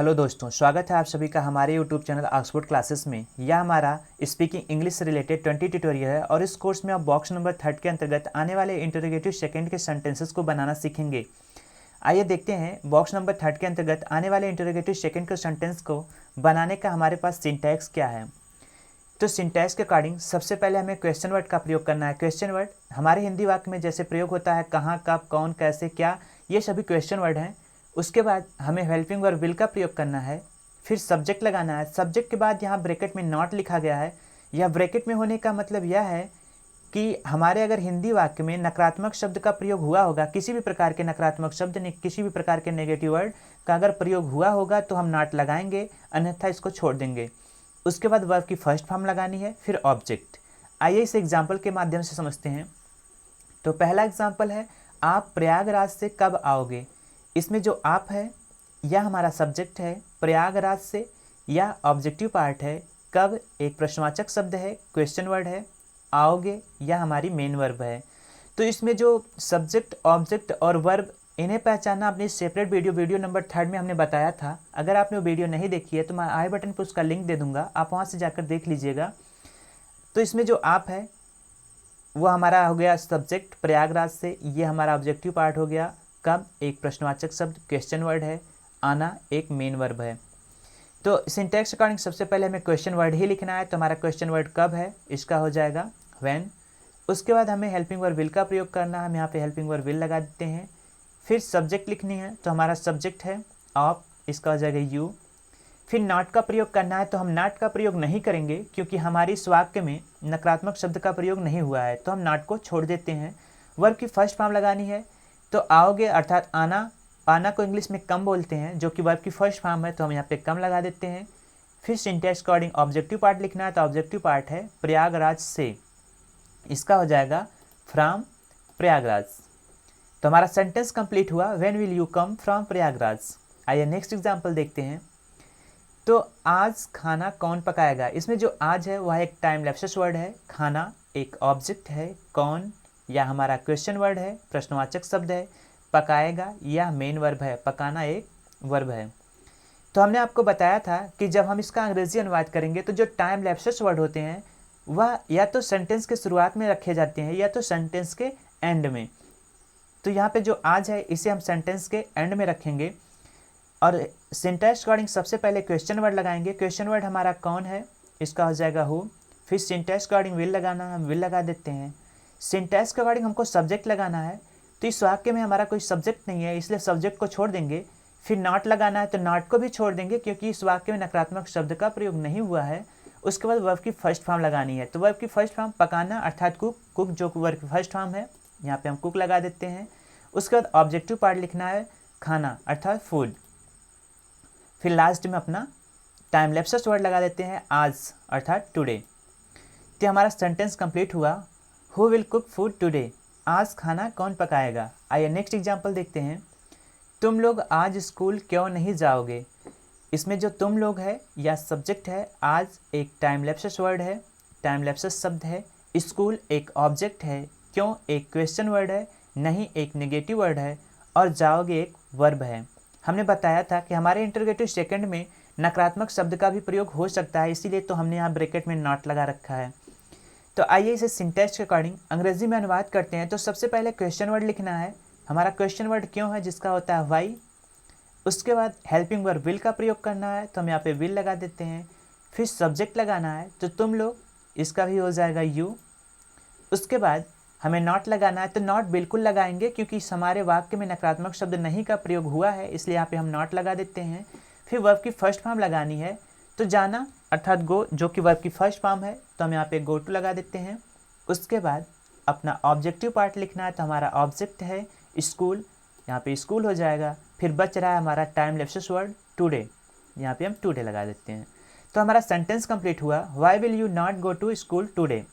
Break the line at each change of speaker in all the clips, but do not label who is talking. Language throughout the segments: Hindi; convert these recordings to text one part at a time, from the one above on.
हेलो दोस्तों, स्वागत है आप सभी का हमारे यूट्यूब चैनल ऑक्सफोर्ड क्लासेस में। यह हमारा स्पीकिंग इंग्लिश से रिलेटेड 20 ट्यूटोरियल है और इस कोर्स में आप बॉक्स नंबर 3 के अंतर्गत आने वाले इंटरोगेटिव सेकंड के सेंटेंसेस को बनाना सीखेंगे। आइए देखते हैं बॉक्स नंबर 3 के अंतर्गत आने वाले इंटरोगेटिव सेकंड के सेंटेंस को बनाने का हमारे पास सिंटैक्स क्या है। तो सिंटैक्स के अकॉर्डिंग सबसे पहले हमें क्वेश्चन वर्ड का प्रयोग करना है। क्वेश्चन वर्ड हमारे हिंदी वाक्य में जैसे प्रयोग होता है कहाँ, कब, कौन, कैसे, क्या, ये सभी क्वेश्चन वर्ड हैं। उसके बाद हमें हेल्पिंग वर्ब विल का प्रयोग करना है। फिर सब्जेक्ट लगाना है। सब्जेक्ट के बाद यहाँ ब्रैकेट में नॉट लिखा गया है। यह ब्रैकेट में होने का मतलब यह है कि हमारे अगर हिंदी वाक्य में नकारात्मक शब्द का प्रयोग हुआ होगा, किसी भी प्रकार के नकारात्मक शब्द ने किसी भी प्रकार के नेगेटिव वर्ड का अगर प्रयोग हुआ होगा तो हम नॉट लगाएंगे, अन्यथा इसको छोड़ देंगे। उसके बाद वर्ब की फर्स्ट फॉर्म लगानी है, फिर ऑब्जेक्ट। आइए इस एग्जाम्पल के माध्यम से समझते हैं। तो पहला एग्जाम्पल है, आप प्रयागराज से कब आओगे। इसमें जो आप है यह हमारा सब्जेक्ट है, प्रयागराज से यह ऑब्जेक्टिव पार्ट है, कब एक प्रश्नवाचक शब्द है, क्वेश्चन वर्ड है, आओगे यह हमारी मेन वर्ब है। तो इसमें जो सब्जेक्ट, ऑब्जेक्ट और वर्ब, इन्हें पहचानना अपनी सेपरेट वीडियो नंबर 3 में हमने बताया था। अगर आपने वो वीडियो नहीं देखी है तो मैं आई बटन पर उसका लिंक दे दूंगा, आप वहाँ से जाकर देख लीजिएगा। तो इसमें जो आप है वो हमारा हो गया सब्जेक्ट प्रयागराज से, ये हमारा ऑब्जेक्टिव पार्ट हो गया, कब एक प्रश्नवाचक शब्द क्वेश्चन वर्ड है, आना एक मेन वर्ब है। तो सिंटैक्स अकॉर्डिंग सबसे पहले हमें क्वेश्चन वर्ड ही लिखना है। तो हमारा क्वेश्चन वर्ड कब है, इसका हो जाएगा व्हेन। उसके बाद हमें हेल्पिंग वर्ब विल का प्रयोग करना है, हम यहाँ पे हेल्पिंग वर्ब विल लगा देते हैं। फिर सब्जेक्ट लिखनी है, तो हमारा सब्जेक्ट है ऑफ, इसका हो जाएगा यू। फिर नॉट का प्रयोग करना है, तो हम नॉट का प्रयोग नहीं करेंगे क्योंकि हमारी इस वाक्य में नकारात्मक शब्द का प्रयोग नहीं हुआ है, तो हम नॉट को छोड़ देते हैं। वर्ब की फर्स्ट फॉर्म लगानी है, तो आओगे अर्थात आना, आना को इंग्लिश में कम बोलते हैं जो कि वर्ब की फर्स्ट फॉर्म है, तो हम यहाँ पे कम लगा देते हैं। फिर सिंटैक्स अकॉर्डिंग ऑब्जेक्टिव पार्ट लिखना है, तो ऑब्जेक्टिव पार्ट है प्रयागराज से, इसका हो जाएगा फ्रॉम प्रयागराज। तो हमारा सेंटेंस कंप्लीट हुआ, when will you come from Prayagraj. आइए नेक्स्ट एग्जाम्पल देखते हैं। तो आज खाना कौन पकाएगा। इसमें जो आज है वह एक टाइम लैप्सेस वर्ड है, खाना एक ऑब्जेक्ट है, कौन या हमारा क्वेश्चन वर्ड है, प्रश्नवाचक शब्द है, पकाएगा यह मेन वर्ब है, पकाना एक वर्ब है। तो हमने आपको बताया था कि जब हम इसका अंग्रेजी अनुवाद करेंगे तो जो टाइम लैप्सेस वर्ड होते हैं वह या तो सेंटेंस के शुरुआत में रखे जाते हैं या तो सेंटेंस के एंड में। तो यहाँ पे जो आज है इसे हम सेंटेंस के एंड में रखेंगे और सिंटैक्स अकॉर्डिंग सबसे पहले क्वेश्चन वर्ड लगाएंगे। क्वेश्चन वर्ड हमारा कौन है, इसका हो जाएगा हु। फिर सिंटैक्स अकॉर्डिंग विल लगाना है, हम विल लगा देते हैं। सिंटैक्स के अकॉर्डिंग हमको सब्जेक्ट लगाना है, तो इस वाक्य में हमारा कोई सब्जेक्ट नहीं है इसलिए सब्जेक्ट को छोड़ देंगे। फिर नॉट लगाना है, तो नॉट को भी छोड़ देंगे क्योंकि इस वाक्य में नकारात्मक शब्द का प्रयोग नहीं हुआ है। उसके बाद वर्ब की फर्स्ट फॉर्म लगानी है, तो वर्ब की फर्स्ट फॉर्म पकाना अर्थात कुक, कुक जो वर्ब की फर्स्ट फॉर्म है, यहाँ पे हम कुक लगा देते हैं। उसके बाद ऑब्जेक्टिव पार्ट लिखना है, खाना अर्थात फूड। फिर लास्ट में अपना टाइम लैप्सेस वर्ड लगा देते हैं, आज अर्थात टुडे। तो हमारा सेंटेंस कंप्लीट हुआ, who will cook food today, आज खाना कौन पकाएगा। आइए नेक्स्ट एग्जांपल देखते हैं। तुम लोग आज स्कूल क्यों नहीं जाओगे। इसमें जो तुम लोग है या सब्जेक्ट है, आज एक टाइम लैप्सेस वर्ड है, टाइम लैप्सेस शब्द है, स्कूल एक ऑब्जेक्ट है, क्यों एक क्वेश्चन वर्ड है, नहीं एक नेगेटिव वर्ड है और जाओगे एक वर्ब है। हमने बताया था कि हमारे इंटरोगेटिव सेकंड में नकारात्मक शब्द का भी प्रयोग हो सकता है, इसीलिए तो हमने यहाँ ब्रैकेट में नॉट लगा रखा है। तो आइए इसे सिंटैक्स के अकॉर्डिंग अंग्रेजी में अनुवाद करते हैं। तो सबसे पहले क्वेश्चन वर्ड लिखना है, हमारा क्वेश्चन वर्ड क्यों है जिसका होता है वाई। उसके बाद हेल्पिंग वर्ब विल का प्रयोग करना है, तो हम यहाँ पे विल लगा देते हैं। फिर सब्जेक्ट लगाना है, तो तुम लोग, इसका भी हो जाएगा यू। उसके बाद हमें नॉट लगाना है, तो नॉट बिल्कुल लगाएंगे क्योंकि हमारे वाक्य में नकारात्मक शब्द नहीं का प्रयोग हुआ है, इसलिए यहाँ पे हम नॉट लगा देते हैं। फिर वर्ब की फर्स्ट फॉर्म लगानी है, तो जाना अर्थात गो जो कि वर्ब की फर्स्ट फॉर्म है, तो हम यहाँ पे गो टू लगा देते हैं। उसके बाद अपना ऑब्जेक्टिव पार्ट लिखना है, तो हमारा ऑब्जेक्ट है स्कूल, यहाँ पे स्कूल हो जाएगा। फिर बच रहा है हमारा टाइम लैप्सेस वर्ड टुडे, यहाँ पे हम टुडे लगा देते हैं। तो हमारा सेंटेंस कंप्लीट हुआ, why will you not go to school today.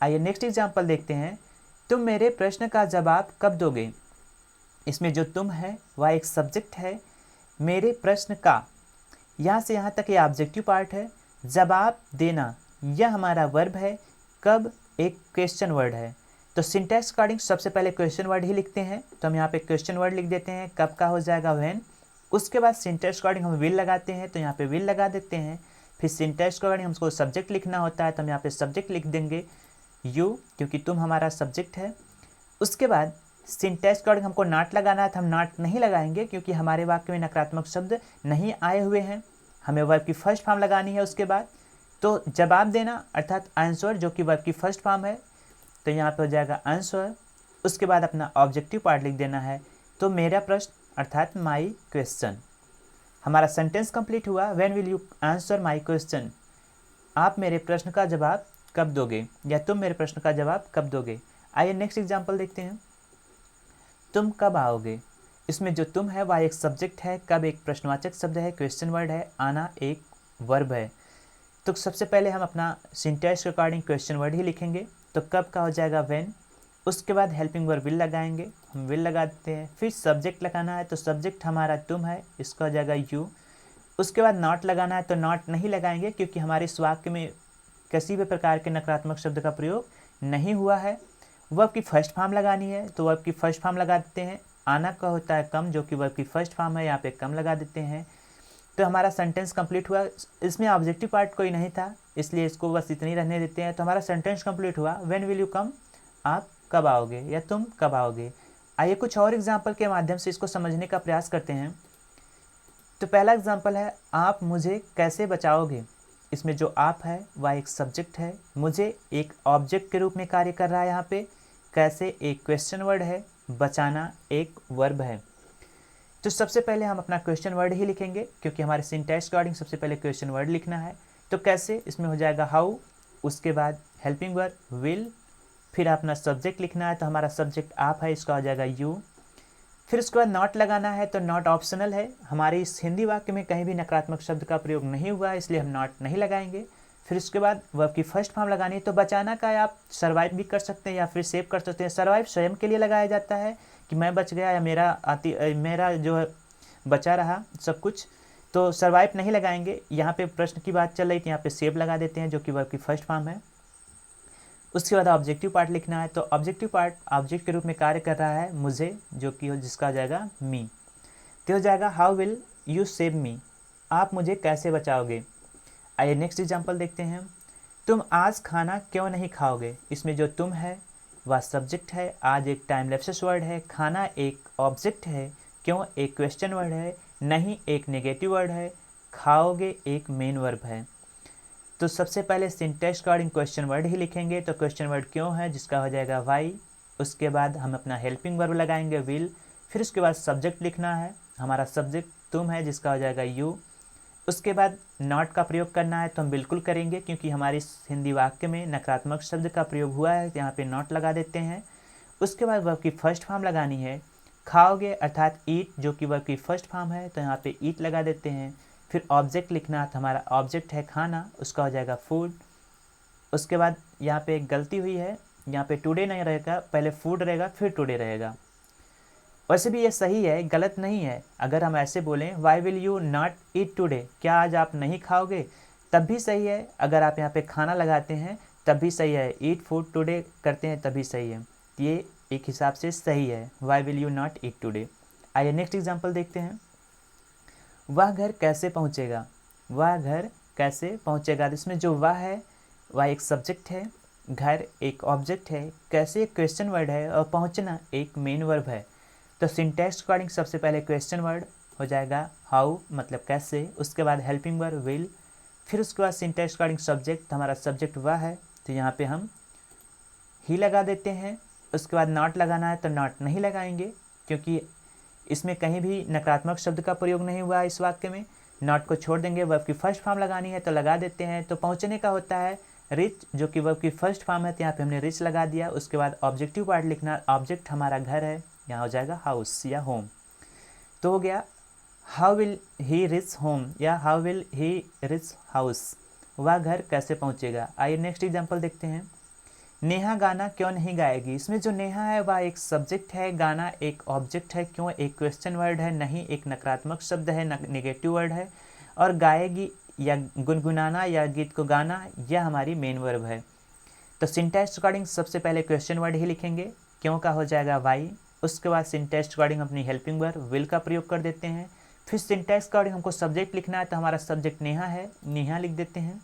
आइए नेक्स्ट एग्जाम्पल देखते हैं। तुम मेरे प्रश्न का जवाब कब दोगे। इसमें जो तुम है वह एक सब्जेक्ट है, मेरे प्रश्न का यहाँ से यहाँ तक ये ऑब्जेक्टिव पार्ट है, जवाब देना यह हमारा वर्ब है, कब एक क्वेश्चन वर्ड है। तो सिंटैक्स अकॉर्डिंग सबसे पहले क्वेश्चन वर्ड ही लिखते हैं, तो हम यहाँ पे क्वेश्चन वर्ड लिख देते हैं, कब का हो जाएगा व्हेन। उसके बाद सिंटैक्स अकॉर्डिंग हम विल लगाते हैं, तो यहाँ पे विल लगा देते हैं। फिर सिंटैक्स अकॉर्डिंग हमको सब्जेक्ट लिखना होता है, तो हम यहाँ पे सब्जेक्ट लिख देंगे यू, क्योंकि तुम हमारा सब्जेक्ट है। उसके बाद सिंटैक्स अकॉर्डिंग हमको नॉट लगाना है, तो हम नॉट नहीं लगाएंगे क्योंकि हमारे वाक्य में नकारात्मक शब्द नहीं आए हुए हैं। हमें वर्ब की फर्स्ट फॉर्म लगानी है। उसके बाद तो जवाब देना अर्थात आंसर, जो कि वर्ब की फर्स्ट फॉर्म है, तो यहाँ पे हो जाएगा आंसर। उसके बाद अपना ऑब्जेक्टिव पार्ट लिख देना है, तो मेरा प्रश्न अर्थात माई क्वेश्चन। हमारा सेंटेंस कंप्लीट हुआ। When will you answer my question, आप मेरे प्रश्न का जवाब कब दोगे, या तुम मेरे प्रश्न का जवाब कब दोगे। आइए नेक्स्ट एग्जांपल देखते हैं। तुम कब आओगे, इसमें जो तुम है वह एक सब्जेक्ट है, कब एक प्रश्नवाचक शब्द है, क्वेश्चन वर्ड है, आना एक वर्ब है। तो सबसे पहले हम अपना सिंटैक्स के अकॉर्डिंग क्वेश्चन वर्ड ही लिखेंगे, तो कब का हो जाएगा व्हेन। उसके बाद हेल्पिंग वर्ब विल लगाएंगे, हम विल लगा देते हैं। फिर सब्जेक्ट लगाना है, तो सब्जेक्ट हमारा तुम है, इसका हो जाएगा यू। उसके बाद नॉट लगाना है, तो नॉट नहीं लगाएंगे क्योंकि हमारे इस वाक्य में किसी भी प्रकार के नकारात्मक शब्द का प्रयोग नहीं हुआ है। वर्ब की फर्स्ट फॉर्म लगानी है, तो वर्ब की फर्स्ट फॉर्म लगा देते हैं। आना का होता है कम, जो कि वर्ब की फर्स्ट फॉर्म है, यहाँ पे कम लगा देते हैं। तो हमारा सेंटेंस कंप्लीट हुआ। इसमें ऑब्जेक्टिव पार्ट कोई नहीं था, इसलिए इसको बस इतनी रहने देते हैं। तो हमारा सेंटेंस कंप्लीट हुआ। व्हेन विल यू कम, आप कब आओगे या तुम कब आओगे। आइए कुछ और एग्जाम्पल के माध्यम से इसको समझने का प्रयास करते हैं। तो पहला एग्जाम्पल है, आप मुझे कैसे बचाओगे। इसमें जो आप है वह एक सब्जेक्ट है, मुझे एक ऑब्जेक्ट के रूप में कार्य कर रहा है। यहाँ पे कैसे एक क्वेश्चन वर्ड है, बचाना एक वर्ब है। तो सबसे पहले हम अपना क्वेश्चन वर्ड ही लिखेंगे क्योंकि हमारे सिंटैक्स अकॉर्डिंग सबसे पहले क्वेश्चन वर्ड लिखना है। तो कैसे, इसमें हो जाएगा हाउ, उसके बाद हेल्पिंग वर्ब विल, फिर अपना सब्जेक्ट लिखना है, तो हमारा सब्जेक्ट आप है, इसका हो जाएगा यू। फिर उसके बाद नॉट लगाना है, तो नॉट ऑप्शनल है, हमारे इस हिंदी वाक्य में कहीं भी नकारात्मक शब्द का प्रयोग नहीं हुआ है, इसलिए हम नॉट नहीं लगाएंगे। फिर उसके बाद वर्ब की फर्स्ट फॉर्म लगानी है, तो बचाना का आप सर्वाइव भी कर सकते हैं या फिर सेव कर सकते हैं। सर्वाइव स्वयं के लिए लगाया जाता है कि मैं बच गया या मेरा जो है बचा रहा सब कुछ, तो सर्वाइव नहीं लगाएंगे। यहाँ पे प्रश्न की बात चल रही थी, यहाँ पे सेव लगा देते हैं, जो कि वर्ब की फर्स्ट फॉर्म है। उसके बाद ऑब्जेक्टिव पार्ट लिखना है, तो ऑब्जेक्टिव पार्ट ऑब्जेक्ट के रूप में कार्य कर रहा है मुझे, जो कि जिसका हो जाएगा मी। तो हो जाएगा how will you save me, आप मुझे कैसे बचाओगे। आइए नेक्स्ट एग्जांपल देखते हैं। तुम आज खाना क्यों नहीं खाओगे। इसमें जो तुम है वह सब्जेक्ट है, आज एक टाइम लैप्सेस वर्ड है, खाना एक ऑब्जेक्ट है, क्यों एक क्वेश्चन वर्ड है, नहीं एक नेगेटिव वर्ड है, खाओगे एक मेन वर्ब है। तो सबसे पहले सिंटैक्स अकॉर्डिंग क्वेश्चन वर्ड ही लिखेंगे, तो क्वेश्चन वर्ड क्यों है, जिसका हो जाएगा वाई। उसके बाद हम अपना हेल्पिंग वर्ब लगाएंगे विल। फिर उसके बाद सब्जेक्ट लिखना है, हमारा सब्जेक्ट तुम है, जिसका हो जाएगा यू। उसके बाद नॉट का प्रयोग करना है, तो हम बिल्कुल करेंगे क्योंकि हमारे हिंदी वाक्य में नकारात्मक शब्द का प्रयोग हुआ है, यहाँ पे नॉट लगा देते हैं। उसके बाद वर्ब की फर्स्ट फॉर्म लगानी है, खाओगे अर्थात ईट, जो कि वर्ब की फर्स्ट फॉर्म है, तो यहाँ पे ईट लगा देते हैं। फिर ऑब्जेक्ट लिखना, तो हमारा ऑब्जेक्ट है खाना, उसका हो जाएगा फूड। उसके बाद यहाँ पे एक गलती हुई है, यहाँ पे टुडे नहीं रहेगा, पहले फूड रहेगा फिर टुडे रहेगा। वैसे भी ये सही है, गलत नहीं है। अगर हम ऐसे बोलें why will you not eat today, क्या आज आप नहीं खाओगे, तब भी सही है। अगर आप यहाँ पे खाना लगाते हैं तब भी सही है, ईट फूड टुडे करते हैं तभी सही है। ये एक हिसाब से सही है, why will you not eat today. आइए नेक्स्ट एग्जाम्पल देखते हैं। वह घर कैसे पहुँचेगा, वह घर कैसे पहुँचेगा। इसमें जो वह है वह एक सब्जेक्ट है, घर एक ऑब्जेक्ट है, कैसे एक क्वेश्चन वर्ड है और पहुँचना एक मेन वर्ब है। तो सिंटैक्स अकॉर्डिंग सबसे पहले क्वेश्चन वर्ड हो जाएगा हाउ, मतलब कैसे। उसके बाद हेल्पिंग वर्ब विल। फिर उसके बाद सिंटैक्स अकॉर्डिंग सब्जेक्ट, हमारा सब्जेक्ट वह है, तो यहाँ पे हम ही लगा देते हैं। उसके बाद नॉट लगाना है, तो नॉट नहीं लगाएंगे क्योंकि इसमें कहीं भी नकारात्मक शब्द का प्रयोग नहीं हुआ है इस वाक्य में। नॉट को छोड़ देंगे, वर्ब की फर्स्ट फॉर्म लगानी है तो लगा देते हैं। तो पहुँचने का होता है रिच, जो कि वर्ब की फर्स्ट फॉर्म है, तो यहाँ पे हमने रिच लगा दिया। उसके बाद ऑब्जेक्टिव पार्ट लिखना, ऑब्जेक्ट हमारा घर है, यहाँ हो जाएगा हाउस या होम। तो हो गया how will he reach home या how will he reach house, वह घर कैसे पहुँचेगा। आइए नेक्स्ट एग्जाम्पल देखते हैं। नेहा गाना क्यों नहीं गाएगी। इसमें जो नेहा है वह एक सब्जेक्ट है, गाना एक ऑब्जेक्ट है, क्यों एक क्वेश्चन वर्ड है, नहीं एक नकारात्मक शब्द है, नेगेटिव वर्ड है, और गाएगी या गुनगुनाना या गीत को गाना यह हमारी मेन वर्ब है। तो सिंटैक्स अकॉर्डिंग सबसे पहले क्वेश्चन वर्ड ही लिखेंगे, क्यों का हो जाएगा वाई। उसके बाद सिंटैक्स अकॉर्डिंग अपनी हेल्पिंग वर्ब विल का प्रयोग कर देते हैं। फिर सिंटैक्स अकॉर्डिंग हमको सब्जेक्ट लिखना है, तो हमारा सब्जेक्ट नेहा है, नेहा लिख देते हैं।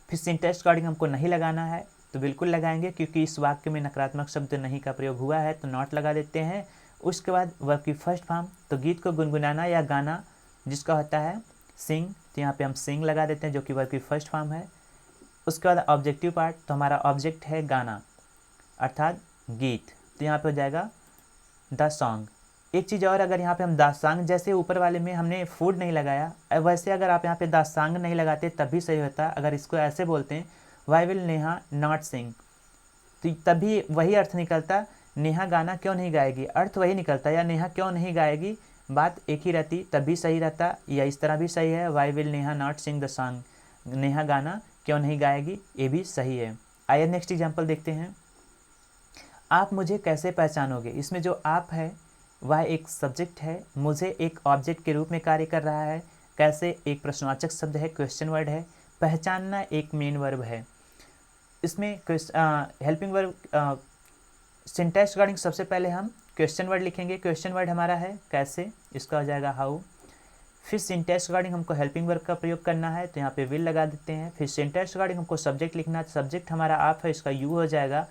फिर सिंटैक्स अकॉर्डिंग हमको नहीं लगाना है तो बिल्कुल लगाएंगे, क्योंकि इस वाक्य में नकारात्मक शब्द नहीं का प्रयोग हुआ है, तो नॉट लगा देते हैं। उसके बाद वर्ब की फर्स्ट फॉर्म, तो गीत को गुनगुनाना या गाना जिसका होता है सिंग, तो यहाँ पे हम सिंग लगा देते हैं जो कि वर्ब की फर्स्ट फॉर्म है। उसके बाद ऑब्जेक्टिव पार्ट, तो हमारा ऑब्जेक्ट है गाना अर्थात गीत, तो यहाँ पे हो जाएगा द सॉन्ग। एक चीज़ और, अगर यहाँ पे हम द सॉन्ग जैसे ऊपर वाले में हमने फूड नहीं लगाया, वैसे अगर आप यहाँ पे द सॉन्ग नहीं लगाते तब भी सही होता। अगर इसको ऐसे बोलते हैं वाई विल नेहा नॉट सिंग, तो तभी वही अर्थ निकलता नेहा गाना क्यों नहीं गाएगी, अर्थ वही निकलता, या नेहा क्यों नहीं गाएगी बात एक ही रहती तब भी सही रहता, या इस तरह भी सही है why will Neha not sing the song, Neha गाना क्यों नहीं गाएगी, ये भी सही है। आइए नेक्स्ट एग्जाम्पल देखते हैं। आप मुझे कैसे पहचानोगे, इसमें जो आप है वह एक सब्जेक्ट है, मुझे एक ऑब्जेक्ट के रूप में कार्य कर रहा है, कैसे एक प्रश्नवाचक शब्द है, क्वेश्चन वर्ड है, पहचानना एक मेन वर्ब है। इसमें हेल्पिंग वर्ब सिंटैक्स रिगार्डिंग सबसे पहले हम क्वेश्चन वर्ड लिखेंगे। क्वेश्चन वर्ड हमारा है कैसे, इसका हो जाएगा हाउ। फिर सिंटैक्स रिगार्डिंग हमको हेल्पिंग वर्ब का प्रयोग करना है, तो यहाँ पे विल लगा देते हैं। फिर सिंटैक्स रिगार्डिंग हमको सब्जेक्ट लिखना है, सब्जेक्ट हमारा आप है, इसका यू हो जाएगा।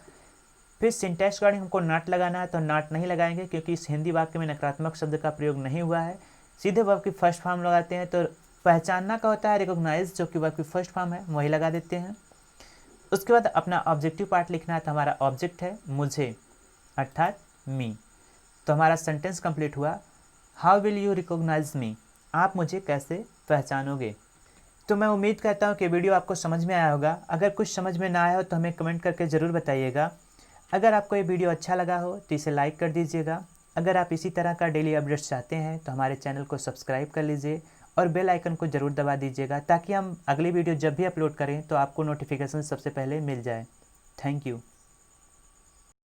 फिर सिंटैक्स रिगार्डिंग हमको नॉट लगाना है, तो नॉट नहीं लगाएंगे क्योंकि इस हिंदी वाक्य में नकारात्मक शब्द का प्रयोग नहीं हुआ है। सीधे वर्ब की फर्स्ट फॉर्म लगाते हैं, तो पहचानना का होता है रिकॉग्नाइज, जो कि वर्ब की फर्स्ट फॉर्म है, वही लगा देते हैं। उसके बाद अपना ऑब्जेक्टिव पार्ट लिखना है, तो हमारा ऑब्जेक्ट है मुझे अर्थात मी, तो हमारा सेंटेंस कंप्लीट हुआ हाउ विल यू रिकॉग्नाइज मी, आप मुझे कैसे पहचानोगे। तो मैं उम्मीद करता हूँ कि वीडियो आपको समझ में आया होगा। अगर कुछ समझ में ना आया हो तो हमें कमेंट करके ज़रूर बताइएगा। अगर आपको ये वीडियो अच्छा लगा हो तो इसे लाइक कर दीजिएगा। अगर आप इसी तरह का डेली अपडेट्स चाहते हैं तो हमारे चैनल को सब्सक्राइब कर लीजिए और बेल आइकन को ज़रूर दबा दीजिएगा, ताकि हम अगली वीडियो जब भी अपलोड करें तो आपको नोटिफिकेशन सबसे पहले मिल जाए। Thank you.